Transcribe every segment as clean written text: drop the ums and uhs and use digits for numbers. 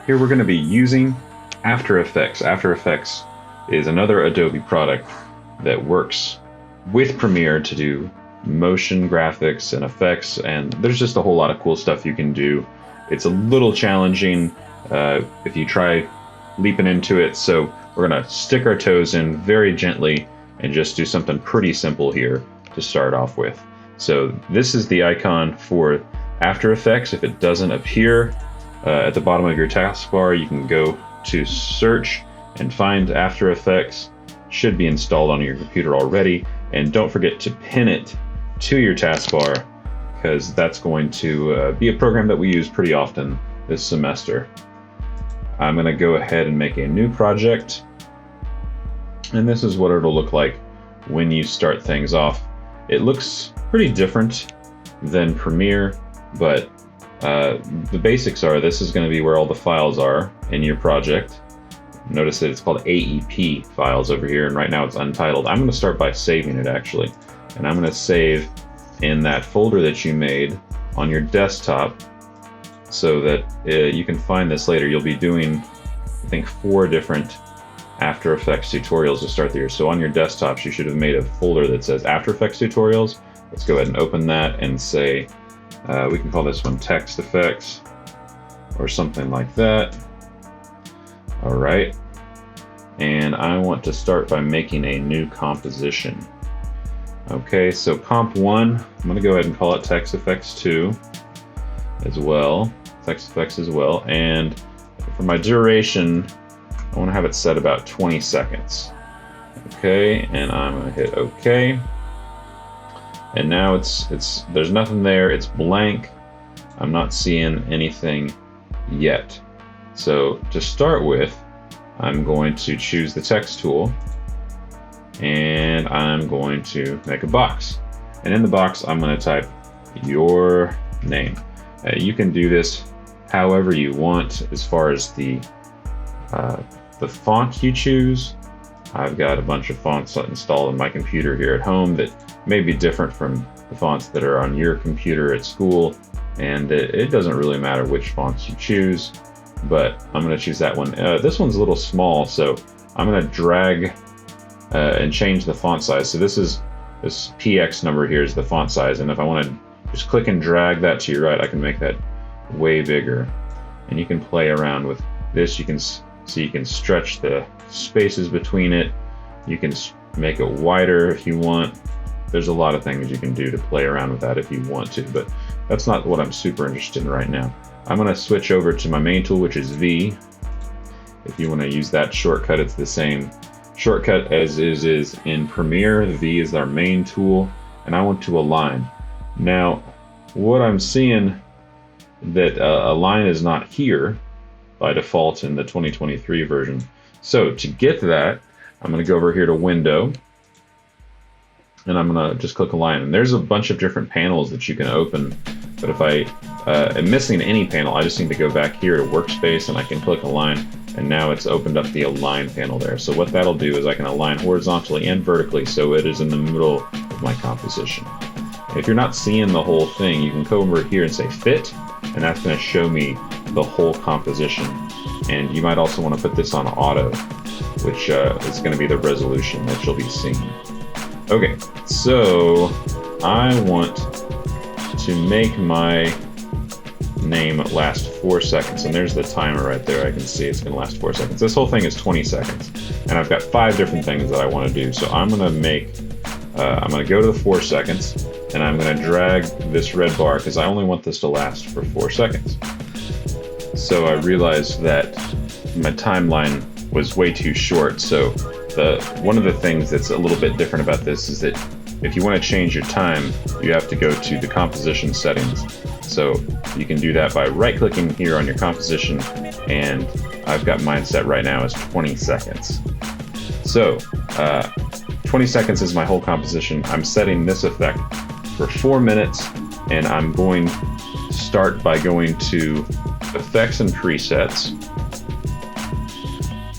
Here we're going to be using After Effects. After Effects is another Adobe product that works with Premiere to do motion graphics and effects, and there's just a whole lot of cool stuff you can do. It's a little challenging if you try leaping into it, so we're going to stick our toes in very gently and just do something pretty simple here to start off with. So this is the icon for After Effects. If it doesn't appear at the bottom of your taskbar, you can go to search and find After Effects. Should be installed on your computer already, and don't forget to pin it to your taskbar, because that's going to be a program that we use pretty often this semester. I'm going to go ahead and make a new project, and this is what it'll look like when you start things off. It looks pretty different than Premiere, but the basics are this is going to be where all the files are in your project. Notice that it's called AEP files over here, and right now it's untitled. I'm going to start by saving it actually, and I'm going to save in that folder that you made on your desktop so that you can find this later. You'll be doing, I think, 4 different After Effects tutorials to start the year. So on your desktops, you should have made a folder that says After Effects tutorials. Let's go ahead and open that and say, we can call this one Text Effects or something like that. All right. And I want to start by making a new composition. Okay, so Comp 1, I'm going to go ahead and call it Text Effects 2 as well. Text Effects as well. And for my duration, I want to have it set about 20 seconds. Okay, and I'm going to hit OK. And now there's nothing there, it's blank. I'm not seeing anything yet. So to start with, I'm going to choose the text tool, and I'm going to make a box. And in the box, I'm going to type your name. You can do this however you want as far as the font you choose. I've got a bunch of fonts installed on my computer here at home that may be different from the fonts that are on your computer at school, and it doesn't really matter which fonts you choose, but I'm going to choose that one. This one's a little small, so I'm going to drag and change the font size. So this PX number here is the font size, and if I want to just click and drag that to your right, I can make that way bigger. And you can play around with this. You can see you can stretch the spaces between it. You can make it wider if you want. There's a lot of things you can do to play around with that if you want to, but that's not what I'm super interested in right now. I'm going to switch over to my main tool, which is V. If you want to use that shortcut, it's the same shortcut as is in Premiere. V is our main tool, and I want to align. Now, what I'm seeing that align is not here by default in the 2023 version. So to get that, I'm going to go over here to Window, and I'm going to just click Align. And there's a bunch of different panels that you can open, but if I am missing any panel, I just need to go back here to Workspace, and I can click Align, and now it's opened up the Align panel there. So what that'll do is I can align horizontally and vertically so it is in the middle of my composition. If you're not seeing the whole thing, you can go over here and say Fit, and that's going to show me the whole composition. And you might also want to put this on Auto, which is going to be the resolution that you'll be seeing. Okay, so I want to make my name last 4 seconds, and there's the timer right there. I can see it's going to last 4 seconds. This whole thing is 20 seconds, and I've got 5 different things that I want to do. So I'm going to go to the 4 seconds, and I'm going to drag this red bar because I only want this to last for 4 seconds. So I realized that my timeline was way too short. So one of the things that's a little bit different about this is that if you want to change your time, you have to go to the composition settings. So you can do that by right-clicking here on your composition, and I've got mine set right now as 20 seconds. So 20 seconds is my whole composition. I'm setting this effect for 4 minutes, and I'm going to start by going to Effects and Presets.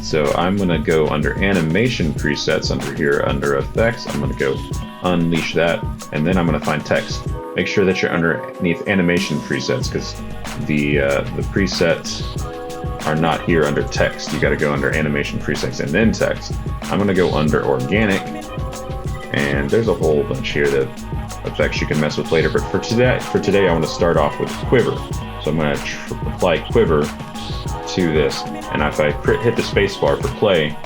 So I'm going to go under Animation Presets under here, under Effects. I'm going to go unleash that, and then I'm going to find Text. Make sure that you're underneath Animation Presets, because the presets are not here under text. You got to go under animation presets and then text. I'm going to go under organic, and there's a whole bunch here that effects you can mess with later. But for today, I want to start off with quiver. So I'm going to apply quiver to this, and if I hit the space bar for play,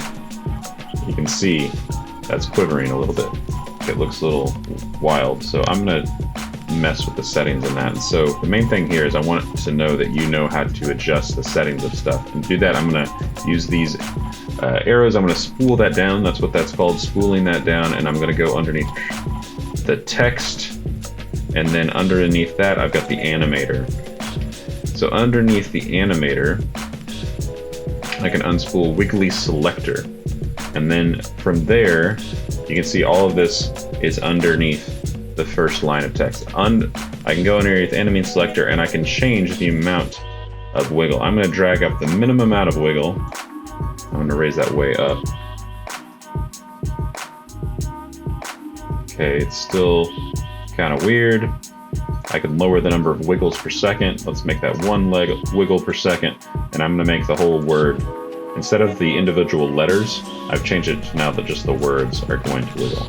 you can see that's quivering a little bit. It looks a little wild. So I'm going to mess with the settings in that. And so the main thing here is I want to know that you know how to adjust the settings of stuff. And to do that, I'm going to use these arrows. I'm going to spool that down. That's what that's called, spooling that down. And I'm going to go underneath the text. And then underneath that, I've got the animator. So underneath the animator, I can unspool wiggly selector. And then from there, you can see all of this is underneath the first line of text. I can go underneath animate selector and I can change the amount of wiggle. I'm going to drag up the minimum amount of wiggle. I'm going to raise that way up. Okay, it's still kind of weird. I can lower the number of wiggles per second. Let's make that one wiggle per second, and I'm going to make the whole word. Instead of the individual letters, I've changed it to now that just the words are going to wiggle.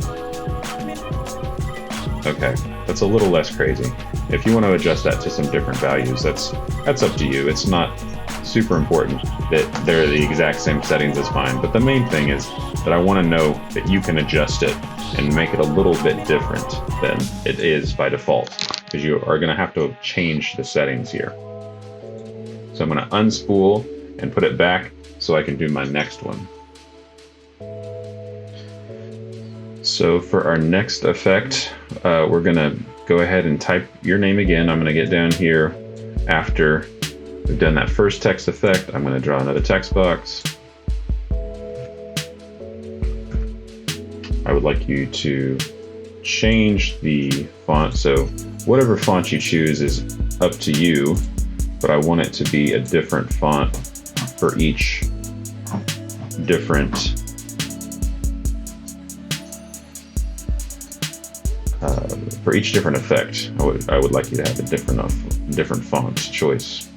Okay, that's a little less crazy. If you want to adjust that to some different values, that's up to you. It's not super important that they're the exact same settings is fine, but the main thing is that I want to know that you can adjust it and make it a little bit different than it is by default, because you are going to have to change the settings here. So I'm going to unspool and put it back so I can do my next one. So for our next effect, we're going to go ahead and type your name again. I'm going to get down here after we've done that first text effect. I'm going to draw another text box. I would like you to change the font. So whatever font you choose is up to you, but I want it to be a different font for each different effect. I would like you to have a different font choice.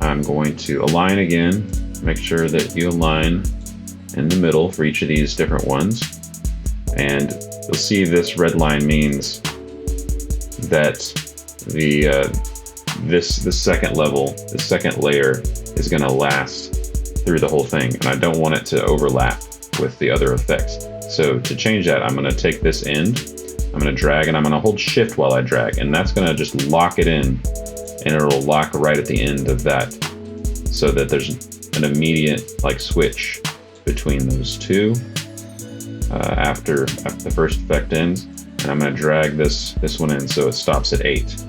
I'm going to align again. Make sure that you align in the middle for each of these different ones, and you'll see this red line means that the second level, the second layer, is going to last through the whole thing, and I don't want it to overlap with the other effects. So to change that, I'm going to take this end, I'm going to drag, and I'm going to hold shift while I drag, and that's going to just lock it in, and it'll lock right at the end of that, so that there's an immediate like switch between those two after the first effect ends. And I'm going to drag this one in so it stops at 8.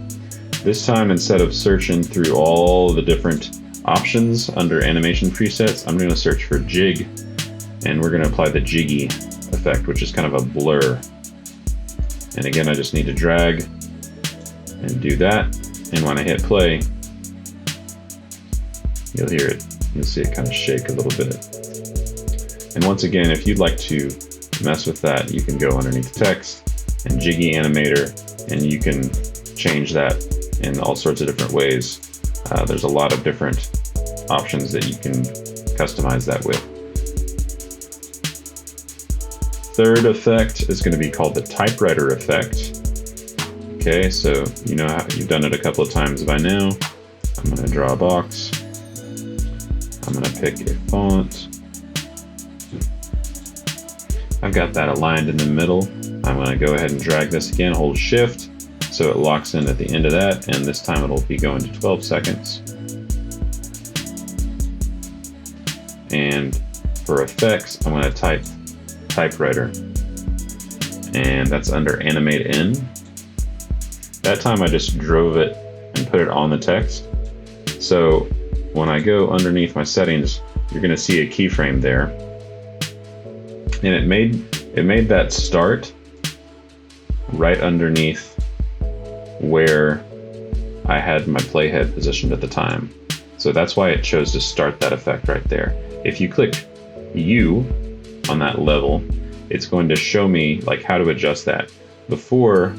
This time, instead of searching through all the different options under animation presets, I'm going to search for jig, and we're going to apply the jiggy effect, which is kind of a blur. And again, I just need to drag and do that, and when I hit play, you'll hear it. You'll see it kind of shake a little bit. And once again, if you'd like to mess with that, you can go underneath text and jiggy animator, and you can change that in all sorts of different ways. There's a lot of different options that you can customize that with. Third effect is going to be called the typewriter effect. Okay, so you know how you've done it a couple of times by now. I'm going to draw a box. I'm going to pick a font. I've got that aligned in the middle. I'm going to go ahead and drag this again, hold shift, so it locks in at the end of that, and this time it'll be going to 12 seconds. And for effects, I'm going to type typewriter, and that's under animate in. That time I just drove it and put it on the text. So when I go underneath my settings, you're going to see a keyframe there. And it made that start right underneath where I had my playhead positioned at the time. So that's why it chose to start that effect right there. If you click U on that level, it's going to show me like how to adjust that. Before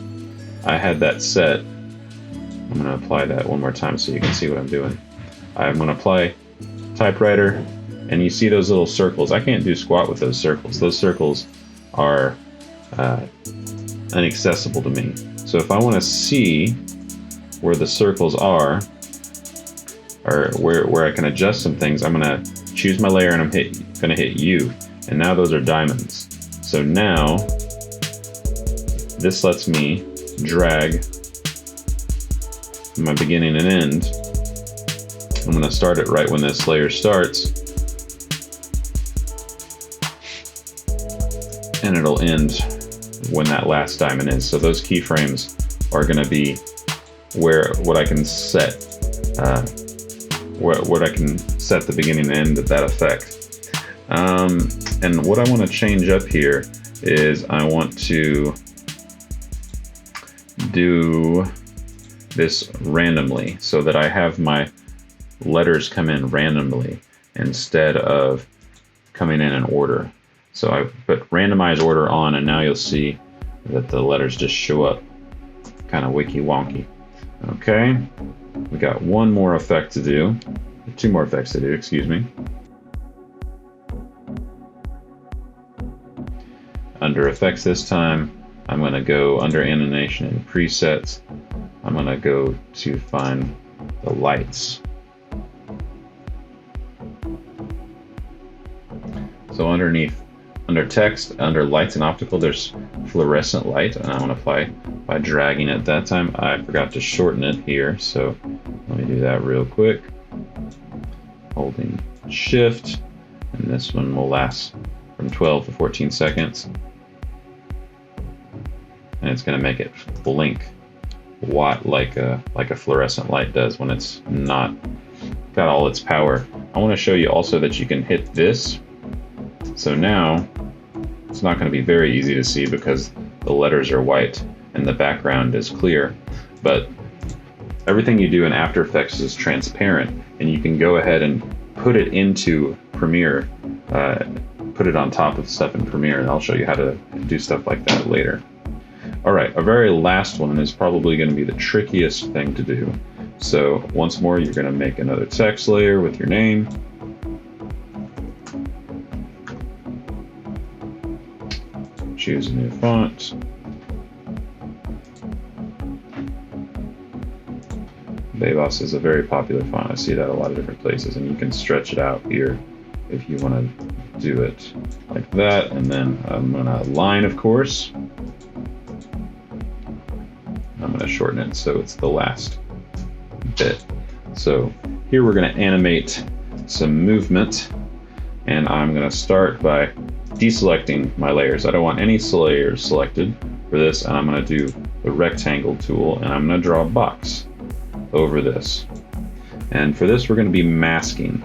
I had that set, I'm going to apply that one more time so you can see what I'm doing. I'm going to apply Typewriter, and you see those little circles. I can't do squat with those circles. Those circles are inaccessible to me. So if I want to see where the circles are, or where I can adjust some things, I'm going to choose my layer and I'm going to hit U. And now those are diamonds. So now this lets me drag my beginning and end. I'm going to start it right when this layer starts, and it'll end when that last diamond is. So those keyframes are going to be what I can set, what I can set the beginning and end of that effect. And what I want to change up here is I want to do this randomly so that I have my letters come in randomly instead of coming in order. So I put randomize order on, and now you'll see that the letters just show up kind of wiki wonky. Okay, we got one more effect to do, two more effects to do, excuse me. Under effects this time, I'm going to go under animation and presets. I'm going to go to find the lights. So under text, under lights and optical, there's fluorescent light, and I want to apply by dragging it. That time I forgot to shorten it here, so let me do that real quick. Holding Shift, and this one will last from 12 to 14 seconds. And it's going to make it blink like a fluorescent light does when it's not got all its power. I want to show you also that you can hit this. So now it's not going to be very easy to see because the letters are white and the background is clear. But everything you do in After Effects is transparent, and you can go ahead and put it into Premiere, put it on top of stuff in Premiere, and I'll show you how to do stuff like that later. All right, our very last one is probably going to be the trickiest thing to do. So once more, you're going to make another text layer with your name. Choose a new font. Bebas is a very popular font. I see that a lot of different places, and you can stretch it out here if you want to do it like that. And then I'm going to align, of course. I'm going to shorten it so it's the last bit. So here we're going to animate some movement, and I'm going to start by deselecting my layers. I don't want any layers selected for this, and I'm going to do the rectangle tool, and I'm going to draw a box over this. And for this, we're going to be masking,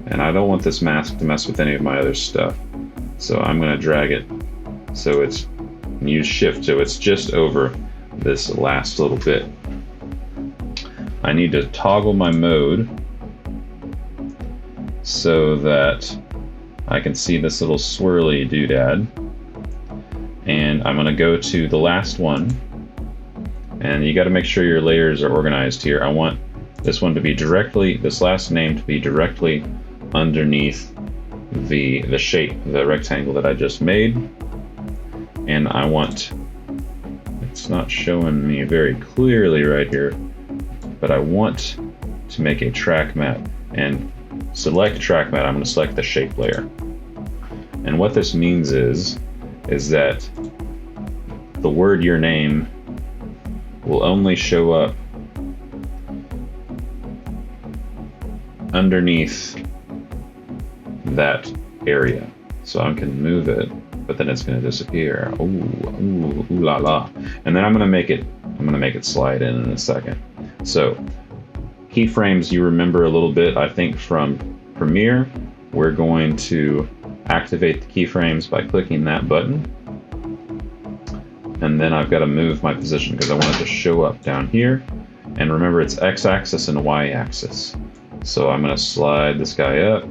and I don't want this mask to mess with any of my other stuff. So I'm going to drag it so it's, use Shift so it's just over this last little bit. I need to toggle my mode so that I can see this little swirly doodad. And I'm going to go to the last one, and you got to make sure your layers are organized here. I want this one to be directly, this last name to be directly underneath the shape, the rectangle that I just made. And I want, it's not showing me very clearly right here, but I want to make a track matte, and select track matte. I'm going to select the shape layer. And what this means is that the word your name will only show up underneath that area. So I can move it, but then it's going to disappear. Ooh la la. And then I'm going to make it slide in a second. So keyframes, you remember a little bit, I think, from Premiere. We're going to activate the keyframes by clicking that button. And then I've got to move my position because I want it to show up down here. And remember, it's x-axis and y-axis. So I'm going to slide this guy up.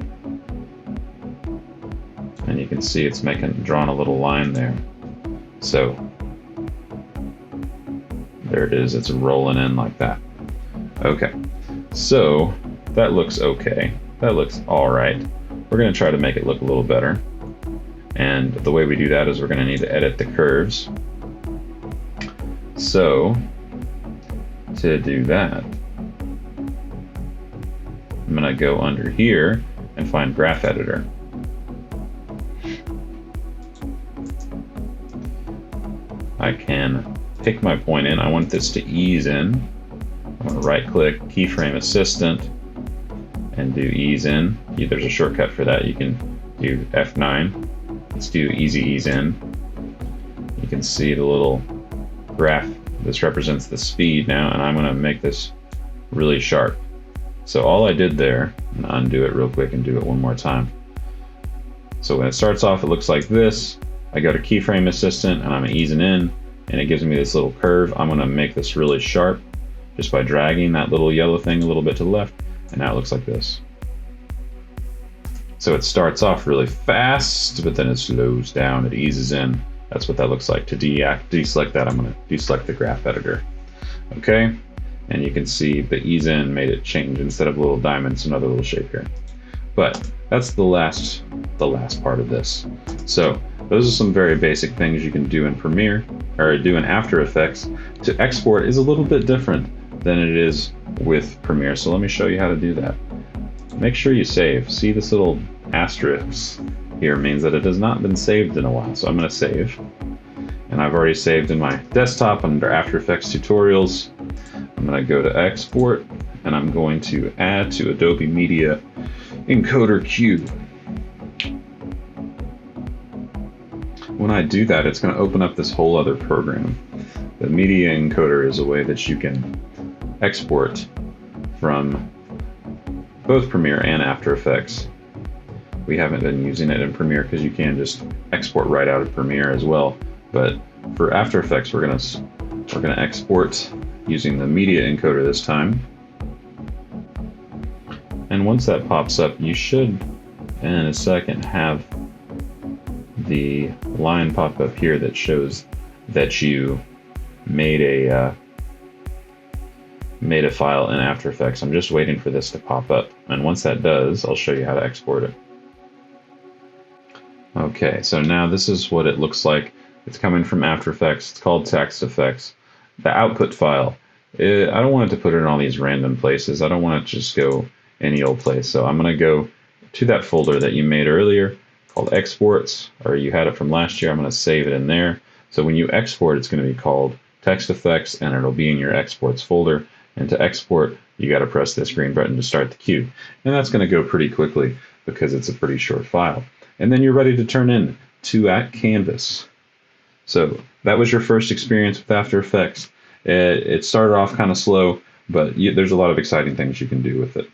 And you can see it's drawing a little line there. So there it is, it's rolling in like that. Okay, so that looks okay. That looks all right. We're going to try to make it look a little better. And the way we do that is we're going to need to edit the curves. So to do that, I'm going to go under here and find Graph Editor. I can pick my point in. I want this to ease in. I'm going to right-click Keyframe Assistant and do Ease In. There's a shortcut for that. You can do F9. Let's do Easy Ease In. You can see the little graph. This represents the speed now, and I'm going to make this really sharp. So all I did there, I'm going to undo it real quick and do it one more time. So when it starts off, it looks like this. I go to Keyframe Assistant and I'm easing in, and it gives me this little curve. I'm going to make this really sharp just by dragging that little yellow thing a little bit to the left, and now it looks like this. So it starts off really fast, but then it slows down, it eases in. That's what that looks like. To deselect that, I'm going to deselect the graph editor. Okay, and you can see the ease in made it change. Instead of a little diamond, it's another little shape here. But that's the last part of this. So those are some very basic things you can do in Premiere, or do in After Effects. To export is a little bit different than it is with Premiere, so let me show you how to do that. Make sure you save. See this little asterisk here means that it has not been saved in a while, so I'm going to save. And I've already saved in my desktop under After Effects Tutorials. I'm going to go to Export, and I'm going to add to Adobe Media Encoder Cube. When I do that, it's going to open up this whole other program. The Media Encoder is a way that you can export from both Premiere and After Effects. We haven't been using it in Premiere because you can just export right out of Premiere as well. But for After Effects, we're gonna export using the Media Encoder this time. And once that pops up, you should, in a second, have the line pop up here that shows that you made a file in After Effects. I'm just waiting for this to pop up, and once that does, I'll show you how to export it. Okay, so now this is what it looks like. It's coming from After Effects. It's called Text Effects. The output file, I don't want it to put it in all these random places. I don't want it to just go any old place. So I'm going to go to that folder that you made earlier called Exports, or you had it from last year. I'm going to save it in there. So when you export, it's going to be called Text Effects, and it'll be in your Exports folder. And to export, you got to press this green button to start the queue. And that's going to go pretty quickly because it's a pretty short file. And then you're ready to turn in to at Canvas. So that was your first experience with After Effects. It started off kind of slow, but there's a lot of exciting things you can do with it.